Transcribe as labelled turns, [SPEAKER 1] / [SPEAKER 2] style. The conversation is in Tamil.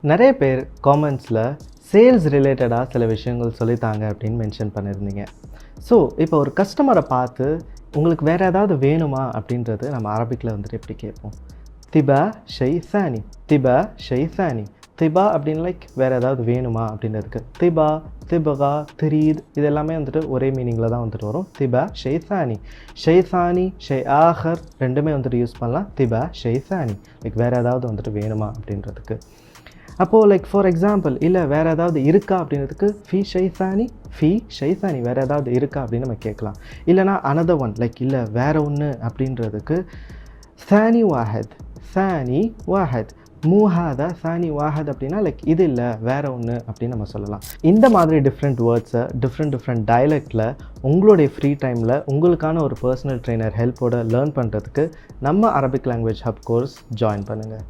[SPEAKER 1] நிறைய பேர் காமெண்ட்ஸில் சேல்ஸ் ரிலேட்டடாக சில விஷயங்கள் சொல்லித்தாங்க அப்படின்னு மென்ஷன் பண்ணியிருந்தீங்க. ஸோ இப்போ ஒரு கஸ்டமரை பார்த்து உங்களுக்கு வேறு ஏதாவது வேணுமா அப்படின்றது நம்ம அரபிக்கில் வந்துட்டு எப்படி கேட்போம்? திபா ஷெய் சானி, திபா ஷெய் சானி. திபா அப்படின்னு லைக் வேறு ஏதாவது வேணுமா அப்படின்றதுக்கு திபா, திபகா, திரீத் இது எல்லாமே வந்துட்டு ஒரே மீனிங்கில் தான் வந்துட்டு வரும். திபா ஷெய் சானி, ஷெய் சானி, ஷெய் ஆஹர் ரெண்டுமே வந்துட்டு யூஸ் பண்ணலாம். திபா ஷெய் சானி லைக் வேறு ஏதாவது வந்துட்டு வேணுமா அப்படின்றதுக்கு. அப்போது லைக் ஃபார் எக்ஸாம்பிள் இல்லை வேறு ஏதாவது இருக்கா அப்படின்றதுக்கு ஃபீ ஷைசானி, ஃபீ ஷைசானி வேறு ஏதாவது இருக்கா அப்படின்னு நம்ம கேட்கலாம். இல்லைனா அனதர் ஒன் லைக் இல்லை வேறு ஒன்று அப்படின்றதுக்கு சானி வாஹத், சானி வாஹத், மூஹாதா சானி வாஹத் அப்படின்னா லைக் இது இல்லை வேறு ஒன்று அப்படின்னு நம்ம சொல்லலாம். இந்த மாதிரி டிஃப்ரெண்ட் வேர்ட்ஸை டிஃப்ரெண்ட் டயலெக்டில் உங்களுடைய ஃப்ரீ டைமில் உங்களுக்கான ஒரு பர்சனல் ட்ரெயினர் ஹெல்ப்போட லேர்ன் பண்ணுறதுக்கு நம்ம Arabic language hub course join பண்ணுங்கள்.